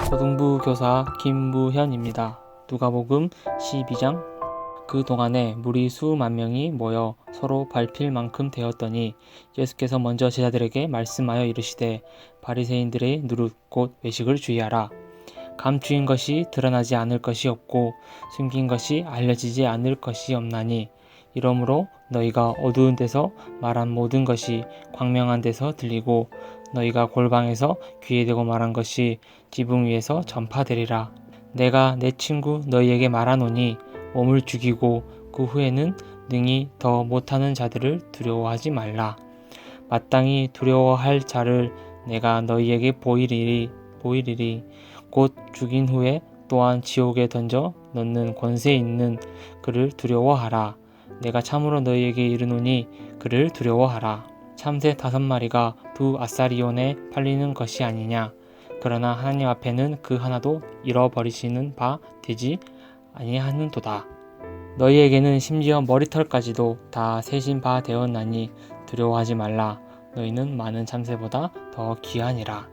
고등부 교사 김무현입니다. 누가복음 12장. 그 동안에 무리 수만 명이 모여 서로 밟힐 만큼 되었더니 예수께서 먼저 제자들에게 말씀하여 이르시되 바리새인들의 누릇 곧 외식을 주의하라. 감추인 것이 드러나지 않을 것이 없고 숨긴 것이 알려지지 않을 것이 없나니 이러므로 너희가 어두운 데서 말한 모든 것이 광명한 데서 들리고 너희가 골방에서 귀에 대고 말한 것이 지붕 위에서 전파되리라. 내가 내 친구 너희에게 말하노니 몸을 죽이고 그 후에는 능히 더 못하는 자들을 두려워하지 말라. 마땅히 두려워할 자를 내가 너희에게 보이리리. 곧 죽인 후에 또한 지옥에 던져 넣는 권세 있는 그를 두려워하라. 내가 참으로 너희에게 이르노니 그를 두려워하라. 참새 5마리가 2아사리온에 팔리는 것이 아니냐. 그러나 하나님 앞에는 그 하나도 잃어버리시는 바 되지 아니하는도다. 너희에게는 심지어 머리털까지도 다 세신 바 되었나니 두려워하지 말라. 너희는 많은 참새보다 더 귀하니라.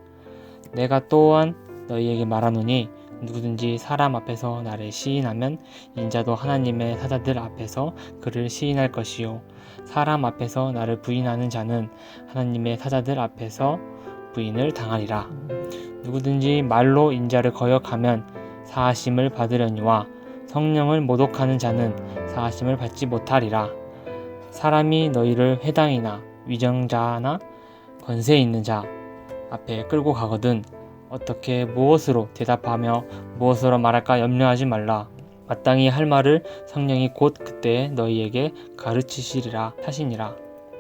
내가 또한 너희에게 말하노니 누구든지 사람 앞에서 나를 시인하면 인자도 하나님의 사자들 앞에서 그를 시인할 것이요 사람 앞에서 나를 부인하는 자는 하나님의 사자들 앞에서 부인을 당하리라. 누구든지 말로 인자를 거역하면 사하심을 받으려니와 성령을 모독하는 자는 사하심을 받지 못하리라. 사람이 너희를 회당이나 위정자나 권세 있는 자 앞에 끌고 가거든 어떻게 무엇으로 대답하며 무엇으로 말할까 염려하지 말라. 마땅히 할 말을 성령이 곧 그때 너희에게 가르치시리라 하시니라.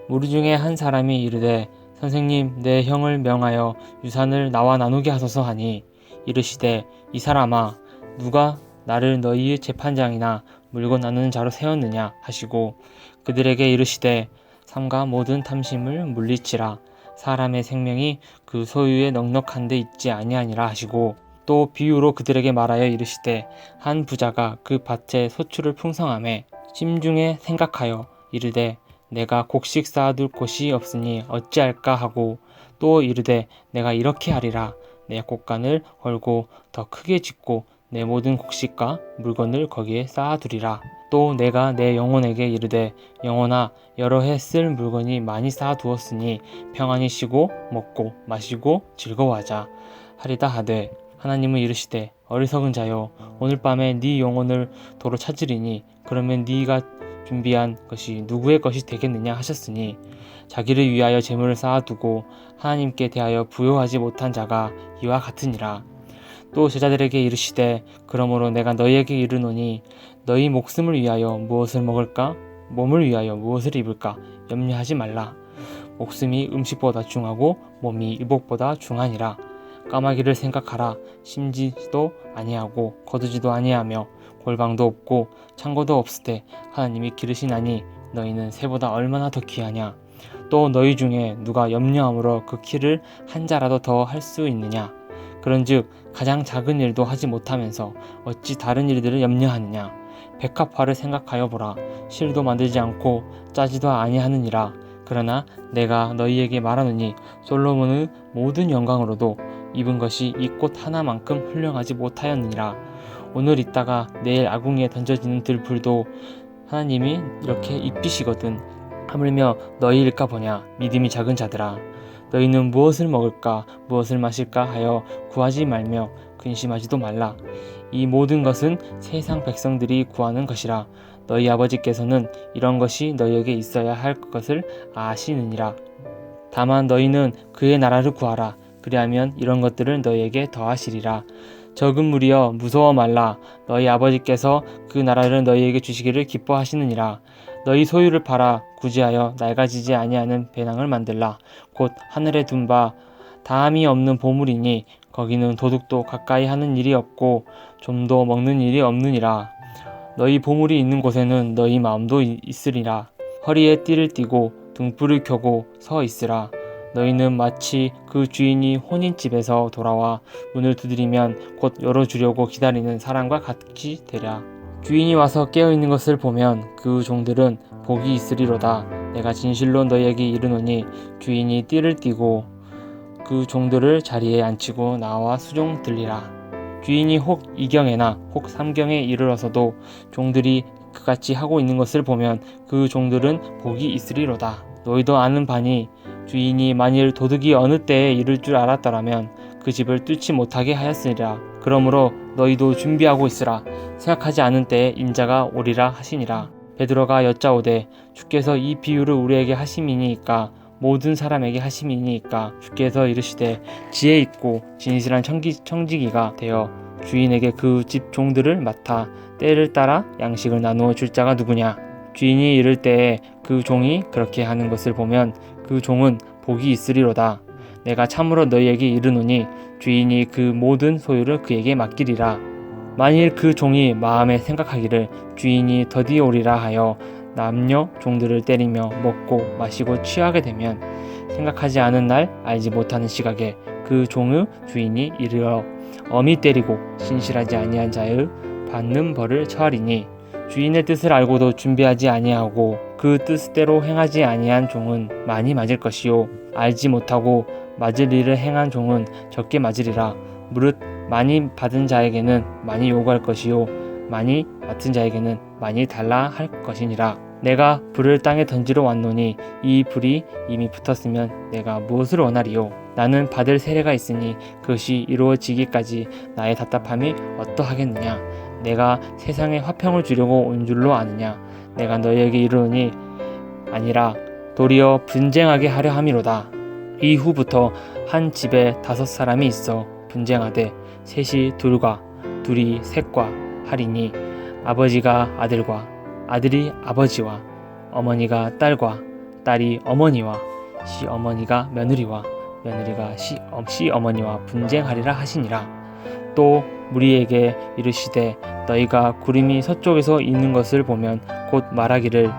무리 중에 한 사람이 이르되 선생님 내 형을 명하여 유산을 나와 나누게 하소서 하니 이르시되 이 사람아 누가 나를 너희의 재판장이나 물건 나누는 자로 세웠느냐 하시고 그들에게 이르시되 삼가 모든 탐심을 물리치라. 사람의 생명이 그 소유에 넉넉한 데 있지 아니하니라 하시고 또 비유로 그들에게 말하여 이르시되 한 부자가 그 밭에 소출을 풍성하매 심중에 생각하여 이르되 내가 곡식 쌓아둘 곳이 없으니 어찌할까 하고 또 이르되 내가 이렇게 하리라. 내 곡간을 헐고 더 크게 짓고 내 모든 곡식과 물건을 거기에 쌓아두리라. 또 내가 내 영혼에게 이르되 영혼아 여러 해 쓸 물건이 많이 쌓아두었으니 평안히 쉬고 먹고 마시고 즐거워하자 하리다 하되 하나님은 이르시되 어리석은 자여 오늘 밤에 네 영혼을 도로 찾으리니 그러면 네가 준비한 것이 누구의 것이 되겠느냐 하셨으니 자기를 위하여 재물을 쌓아두고 하나님께 대하여 부요하지 못한 자가 이와 같으니라. 또 제자들에게 이르시되 그러므로 내가 너희에게 이르노니 너희 목숨을 위하여 무엇을 먹을까 몸을 위하여 무엇을 입을까 염려하지 말라. 목숨이 음식보다 중하고 몸이 의복보다 중하니라. 까마귀를 생각하라. 심지도 아니하고 거두지도 아니하며 골방도 없고 창고도 없으되 하나님이 기르시나니 너희는 새보다 얼마나 더 귀하냐. 또 너희 중에 누가 염려함으로 그 키를 한 자라도 더 할 수 있느냐. 그런즉 가장 작은 일도 하지 못하면서 어찌 다른 일들을 염려하느냐. 백합화를 생각하여 보라. 실도 만들지 않고 짜지도 아니하느니라. 그러나 내가 너희에게 말하노니 솔로몬은 모든 영광으로도 입은 것이 이 꽃 하나만큼 훌륭하지 못하였느니라. 오늘 있다가 내일 아궁이에 던져지는 들불도 하나님이 이렇게 입히시거든. 하물며 너희일까 보냐. 믿음이 작은 자들아. 너희는 무엇을 먹을까 무엇을 마실까 하여 구하지 말며 근심하지도 말라. 이 모든 것은 세상 백성들이 구하는 것이라. 너희 아버지께서는 이런 것이 너희에게 있어야 할 것을 아시느니라. 다만 너희는 그의 나라를 구하라. 그리하면 이런 것들을 너희에게 더하시리라. 적은 무리여 무서워 말라. 너희 아버지께서 그 나라를 너희에게 주시기를 기뻐하시느니라. 너희 소유를 팔아 구제하여 낡아지지 아니하는 배낭을 만들라. 곧 하늘에 둔 바 다함이 없는 보물이니 거기는 도둑도 가까이 하는 일이 없고 좀도 먹는 일이 없느니라. 너희 보물이 있는 곳에는 너희 마음도 있으리라. 허리에 띠를 띠고 등불을 켜고 서 있으라. 너희는 마치 그 주인이 혼인집에서 돌아와 문을 두드리면 곧 열어주려고 기다리는 사람과 같이 되랴. 주인이 와서 깨어있는 것을 보면 그 종들은 복이 있으리로다. 내가 진실로 너희에게 이르노니 주인이 띠를 띠고 그 종들을 자리에 앉히고 나와 수종 들리라. 주인이 혹 이경에나 혹 삼경에 이르러서도 종들이 그같이 하고 있는 것을 보면 그 종들은 복이 있으리로다. 너희도 아는 바니 주인이 만일 도둑이 어느 때에 이를 줄 알았더라면 그 집을 뚫지 못하게 하였으리라. 그러므로 너희도 준비하고 있으라. 생각하지 않은 때에 인자가 오리라 하시니라. 베드로가 여짜오되 주께서 이 비유를 우리에게 하심이니이까 모든 사람에게 하심이니이까. 주께서 이르시되 지혜 있고 진실한 청지기가 되어 주인에게 그 집 종들을 맡아 때를 따라 양식을 나누어 줄 자가 누구냐. 주인이 이를 때에 그 종이 그렇게 하는 것을 보면 그 종은 복이 있으리로다. 내가 참으로 너희에게 이르노니 주인이 그 모든 소유를 그에게 맡기리라. 만일 그 종이 마음에 생각하기를 주인이 더디 오리라 하여 남녀 종들을 때리며 먹고 마시고 취하게 되면 생각하지 않은 날 알지 못하는 시각에 그 종의 주인이 이르러 엄히 때리고 신실하지 아니한 자의 받는 벌을 처하리니 주인의 뜻을 알고도 준비하지 아니하고 그 뜻대로 행하지 아니한 종은 많이 맞을 것이요 알지 못하고 맞을 일을 행한 종은 적게 맞으리라. 무릇 많이 받은 자에게는 많이 요구할 것이요 많이 맡은 자에게는 많이 달라 할 것이니라. 내가 불을 땅에 던지러 왔노니 이 불이 이미 붙었으면 내가 무엇을 원하리요. 나는 받을 세례가 있으니 그것이 이루어지기까지 나의 답답함이 어떠하겠느냐. 내가 세상에 화평을 주려고 온 줄로 아느냐. 내가 너희에게 이르노니 아니라 도리어 분쟁하게 하려 함이로다. 이후부터 한 집에 5사람이 있어 분쟁하되 셋이 둘과 둘이 셋과 하리니 아버지가 아들과 아들이 아버지와 어머니가 딸과 딸이 어머니와 시어머니가 며느리와 며느리가 시어머니와 분쟁하리라 하시니라. 또 무리에게 이르시되 너희가 구름이 서쪽에서 있는 것을 보면 곧 말하기를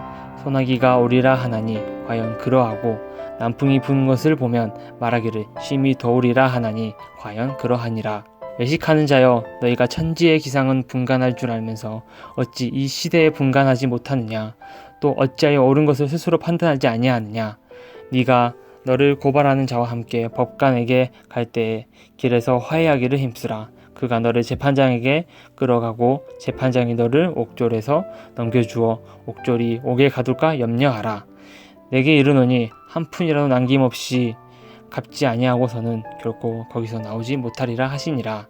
소나기가 오리라 하나니 과연 그러하고 남풍이 부는 것을 보면 말하기를 쉼이 더우리라 하나니 과연 그러하니라. 외식하는 자여 너희가 천지의 기상은 분간할 줄 알면서 어찌 이 시대에 분간하지 못하느냐. 또 어찌하여 옳은 것을 스스로 판단하지 아니하느냐. 네가 너를 고발하는 자와 함께 법관에게 갈 때에 길에서 화해하기를 힘쓰라. 그가 너를 재판장에게 끌어가고 재판장이 너를 옥졸에서 넘겨주어 옥졸이 옥에 가둘까 염려하라. 내게 이르노니 한 푼이라도 남김없이 갚지 아니하고서는 결코 거기서 나오지 못하리라 하시니라.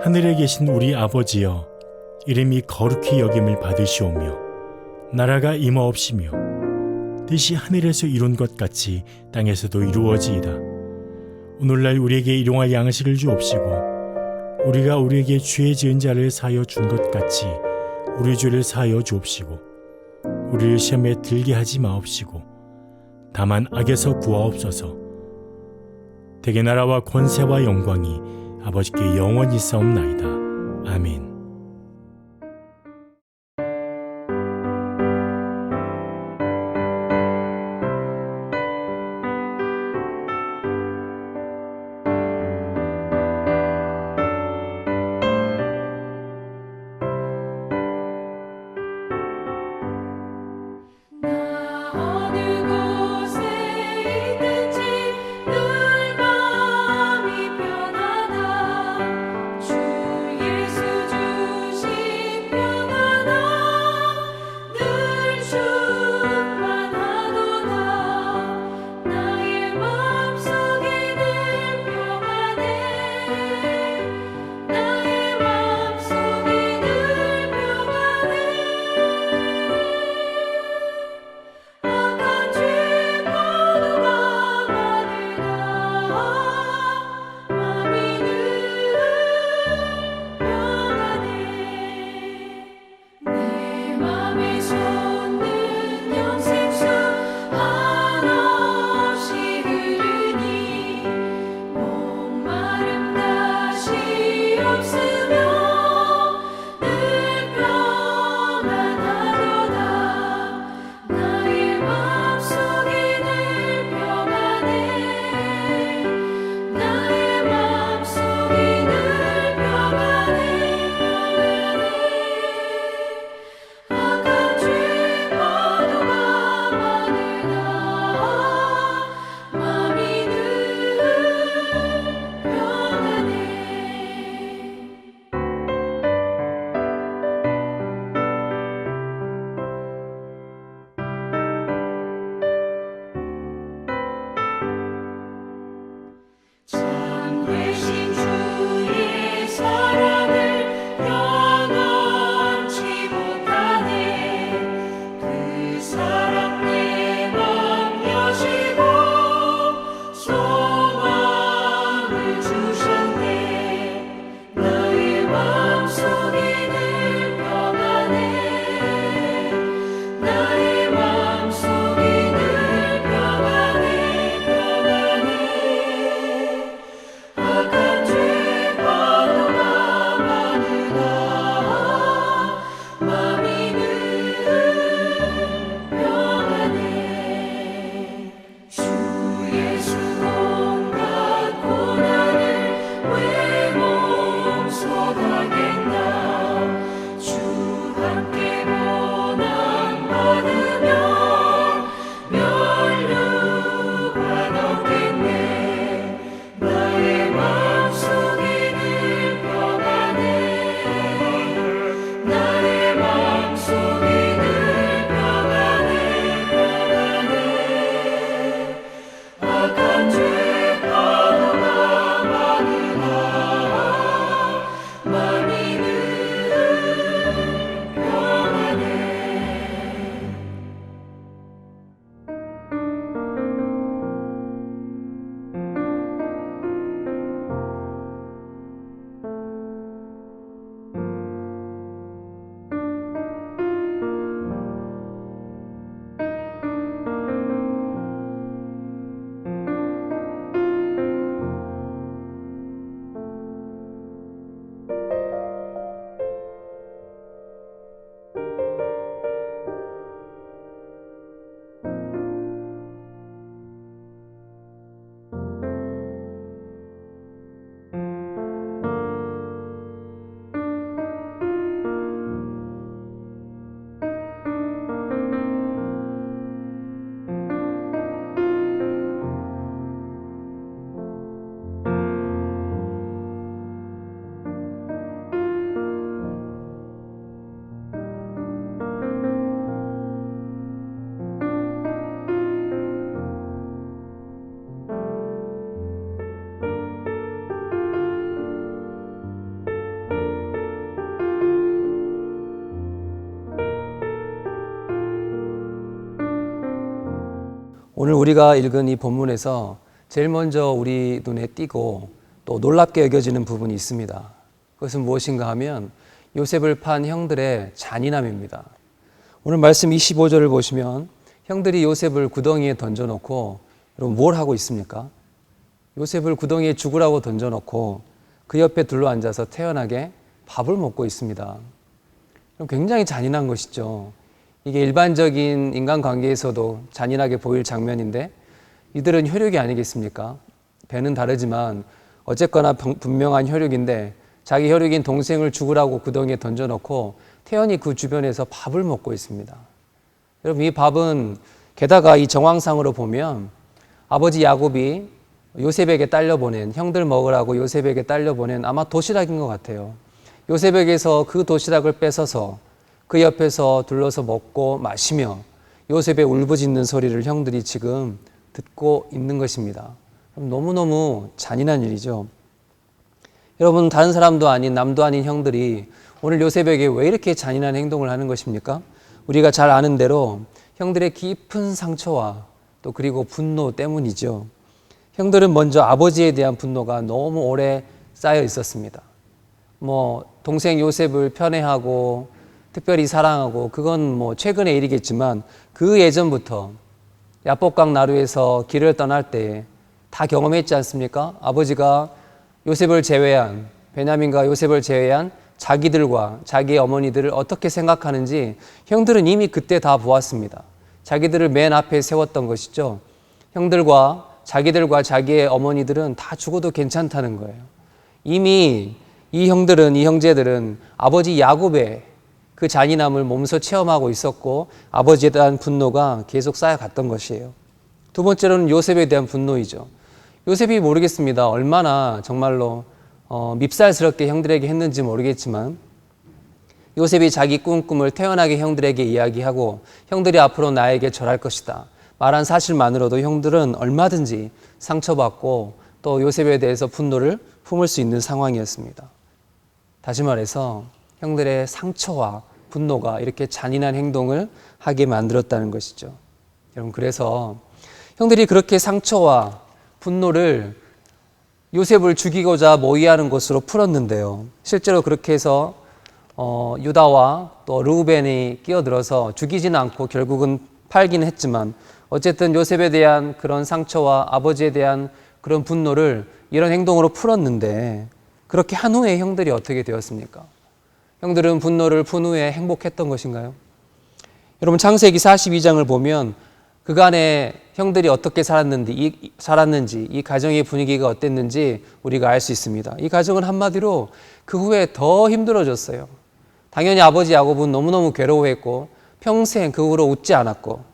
하늘에 계신 우리 아버지여, 이름이 거룩히 여김을 받으시오며 나라가 임하옵시며 뜻이 하늘에서 이룬 것 같이 땅에서도 이루어지이다. 오늘날 우리에게 일용할 양식을 주옵시고 우리가 우리에게 죄 지은 자를 사하여 준 것 같이 우리 죄를 사하여 주옵시고 우리를 시험에 들게 하지 마옵시고 다만 악에서 구하옵소서. 대개 나라와 권세와 영광이 아버지께 영원히 있사옵나이다. 아멘. 주 예수 주 오늘 우리가 읽은 이 본문에서 제일 먼저 우리 눈에 띄고 또 놀랍게 여겨지는 부분이 있습니다. 그것은 무엇인가 하면 요셉을 판 형들의 잔인함입니다. 오늘 말씀 25절을 보시면 형들이 요셉을 구덩이에 던져놓고 여러분 뭘 하고 있습니까? 요셉을 구덩이에 죽으라고 던져놓고 그 옆에 둘러앉아서 태연하게 밥을 먹고 있습니다. 굉장히 잔인한 것이죠. 이게 일반적인 인간관계에서도 잔인하게 보일 장면인데 이들은 혈육이 아니겠습니까? 배는 다르지만 어쨌거나 분명한 혈육인데 자기 혈육인 동생을 죽으라고 구덩이에 던져놓고 태연히 그 주변에서 밥을 먹고 있습니다. 여러분 이 밥은 게다가 이 정황상으로 보면 아버지 야곱이 요셉에게 딸려보낸 형들 먹으라고 요셉에게 딸려보낸 아마 도시락인 것 같아요. 요셉에게서 그 도시락을 뺏어서 그 옆에서 둘러서 먹고 마시며 요셉의 울부짖는 소리를 형들이 지금 듣고 있는 것입니다. 너무너무 잔인한 일이죠. 여러분 다른 사람도 아닌 남도 아닌 형들이 오늘 요셉에게 왜 이렇게 잔인한 행동을 하는 것입니까? 우리가 잘 아는 대로 형들의 깊은 상처와 또 그리고 분노 때문이죠. 형들은 먼저 아버지에 대한 분노가 너무 오래 쌓여 있었습니다. 동생 요셉을 편애하고 특별히 사랑하고 그건 최근의 일이겠지만 그 예전부터 야복강 나루에서 길을 떠날 때 다 경험했지 않습니까? 아버지가 요셉을 제외한 베냐민과 요셉을 제외한 자기들과 자기의 어머니들을 어떻게 생각하는지 형들은 이미 그때 다 보았습니다. 자기들을 맨 앞에 세웠던 것이죠. 자기들과 자기의 어머니들은 다 죽어도 괜찮다는 거예요. 이미 이 형제들은 아버지 야곱의 그 잔인함을 몸소 체험하고 있었고 아버지에 대한 분노가 계속 쌓여갔던 것이에요. 두 번째로는 요셉에 대한 분노이죠. 요셉이 모르겠습니다. 얼마나 정말로 밉살스럽게 형들에게 했는지 모르겠지만 요셉이 자기 꿈을 태연하게 형들에게 이야기하고 형들이 앞으로 나에게 절할 것이다 말한 사실만으로도 형들은 얼마든지 상처받고 또 요셉에 대해서 분노를 품을 수 있는 상황이었습니다. 다시 말해서 형들의 상처와 분노가 이렇게 잔인한 행동을 하게 만들었다는 것이죠. 여러분 그래서 형들이 그렇게 상처와 분노를 요셉을 죽이고자 모의하는 것으로 풀었는데요. 실제로 그렇게 해서 유다와 또 르우벤이 끼어들어서 죽이지는 않고 결국은 팔기는 했지만 어쨌든 요셉에 대한 그런 상처와 아버지에 대한 그런 분노를 이런 행동으로 풀었는데 그렇게 한 후에 형들이 어떻게 되었습니까? 형들은 분노를 푼 후에 행복했던 것인가요? 여러분 창세기 42장을 보면 그간에 형들이 어떻게 살았는지 이 가정의 분위기가 어땠는지 우리가 알 수 있습니다. 이 가정은 한마디로 그 후에 더 힘들어졌어요. 당연히 아버지 야곱은 너무너무 괴로워했고 평생 그 후로 웃지 않았고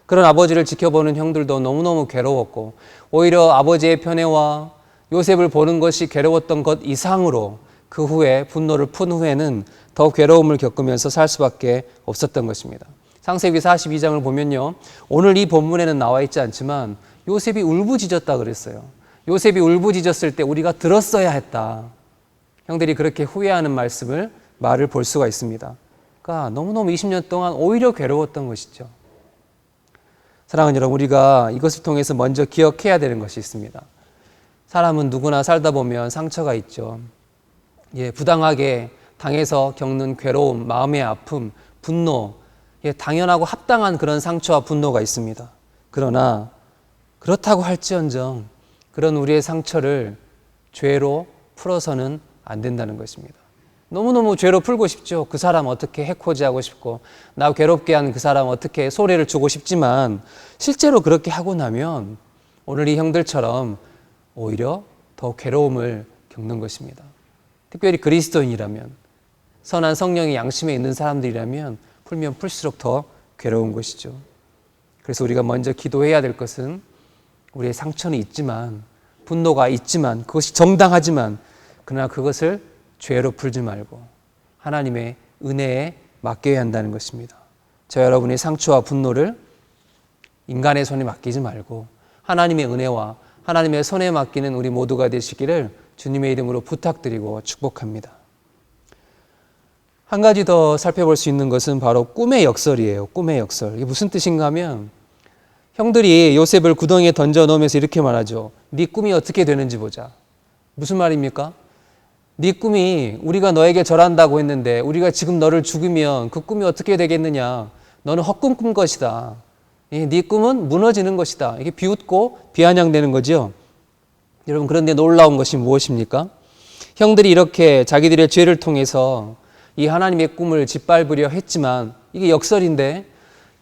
그런 아버지를 지켜보는 형들도 너무너무 괴로웠고 오히려 아버지의 편애와 요셉을 보는 것이 괴로웠던 것 이상으로 그 후에 분노를 푼 후에는 더 괴로움을 겪으면서 살 수밖에 없었던 것입니다. 창세기 42장을 보면요. 오늘 이 본문에는 나와 있지 않지만 요셉이 울부짖었다 그랬어요. 요셉이 울부짖었을 때 우리가 들었어야 했다. 형들이 그렇게 후회하는 말을 볼 수가 있습니다. 그러니까 너무너무 20년 동안 오히려 괴로웠던 것이죠. 사랑하는 여러분, 우리가 이것을 통해서 먼저 기억해야 되는 것이 있습니다. 사람은 누구나 살다 보면 상처가 있죠. 부당하게 당해서 겪는 괴로움, 마음의 아픔, 분노, 당연하고 합당한 그런 상처와 분노가 있습니다. 그러나 그렇다고 할지언정 그런 우리의 상처를 죄로 풀어서는 안 된다는 것입니다. 너무너무 죄로 풀고 싶죠. 그 사람 어떻게 해코지하고 싶고 나 괴롭게 한 그 사람 어떻게 소리를 주고 싶지만 실제로 그렇게 하고 나면 오늘 이 형들처럼 오히려 더 괴로움을 겪는 것입니다. 특별히 그리스도인이라면 선한 성령의 양심에 있는 사람들이라면 풀면 풀수록 더 괴로운 것이죠. 그래서 우리가 먼저 기도해야 될 것은 우리의 상처는 있지만 분노가 있지만 그것이 정당하지만 그러나 그것을 죄로 풀지 말고 하나님의 은혜에 맡겨야 한다는 것입니다. 저 여러분의 상처와 분노를 인간의 손에 맡기지 말고 하나님의 은혜와 하나님의 손에 맡기는 우리 모두가 되시기를 주님의 이름으로 부탁드리고 축복합니다. 한 가지 더 살펴볼 수 있는 것은 바로 꿈의 역설이에요. 꿈의 역설. 이게 무슨 뜻인가 하면 형들이 요셉을 구덩이에 던져 넣으면서 이렇게 말하죠. 네 꿈이 어떻게 되는지 보자. 무슨 말입니까? 네 꿈이 우리가 너에게 절한다고 했는데 우리가 지금 너를 죽이면 그 꿈이 어떻게 되겠느냐. 너는 헛꿈 꾼 것이다. 네 꿈은 무너지는 것이다. 이게 비웃고 비아냥되는 거죠. 여러분, 그런데 놀라운 것이 무엇입니까? 형들이 이렇게 자기들의 죄를 통해서 이 하나님의 꿈을 짓밟으려 했지만 이게 역설인데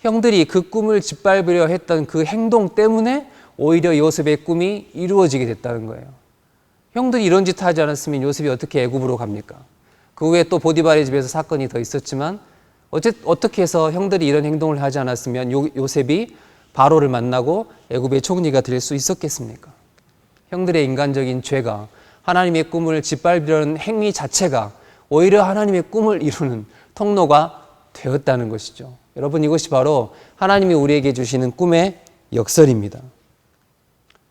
형들이 그 꿈을 짓밟으려 했던 그 행동 때문에 오히려 요셉의 꿈이 이루어지게 됐다는 거예요. 형들이 이런 짓 하지 않았으면 요셉이 어떻게 애굽으로 갑니까? 그 후에 또 보디발의 집에서 사건이 더 있었지만 어떻게 해서 형들이 이런 행동을 하지 않았으면 요셉이 바로를 만나고 애굽의 총리가 될 수 있었겠습니까? 형들의 인간적인 죄가 하나님의 꿈을 짓밟으려는 행위 자체가 오히려 하나님의 꿈을 이루는 통로가 되었다는 것이죠. 여러분, 이것이 바로 하나님이 우리에게 주시는 꿈의 역설입니다.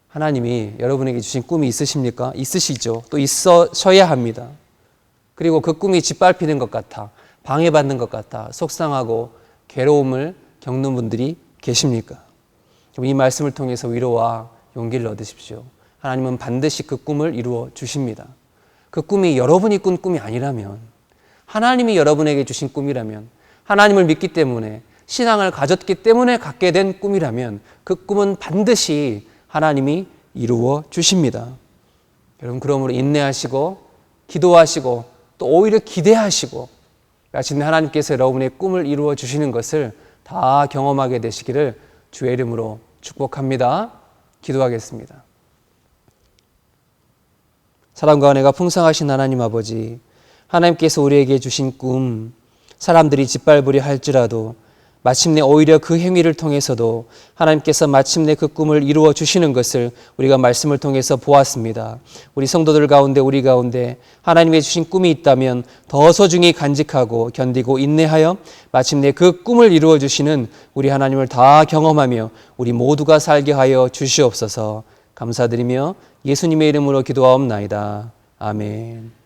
하나님이 여러분에게 주신 꿈이 있으십니까? 있으시죠. 또 있으셔야 합니다. 그리고 그 꿈이 짓밟히는 것 같아, 방해받는 것 같아 속상하고 괴로움을 겪는 분들이 계십니까? 이 말씀을 통해서 위로와 용기를 얻으십시오. 하나님은 반드시 그 꿈을 이루어 주십니다. 그 꿈이 여러분이 꾼 꿈이 아니라면, 하나님이 여러분에게 주신 꿈이라면, 하나님을 믿기 때문에, 신앙을 가졌기 때문에 갖게 된 꿈이라면 그 꿈은 반드시 하나님이 이루어 주십니다. 여러분, 그러므로 인내하시고 기도하시고 또 오히려 기대하시고 마침내 하나님께서 여러분의 꿈을 이루어 주시는 것을 다 경험하게 되시기를 주의 이름으로 축복합니다. 기도하겠습니다. 사랑과 은혜가 풍성하신 하나님 아버지, 하나님께서 우리에게 주신 꿈, 사람들이 짓밟으려 할지라도 마침내 오히려 그 행위를 통해서도 하나님께서 마침내 그 꿈을 이루어 주시는 것을 우리가 말씀을 통해서 보았습니다. 우리 성도들 가운데, 우리 가운데 하나님의 주신 꿈이 있다면 더 소중히 간직하고 견디고 인내하여 마침내 그 꿈을 이루어 주시는 우리 하나님을 다 경험하며 우리 모두가 살게 하여 주시옵소서. 감사드리며 예수님의 이름으로 기도하옵나이다. 아멘.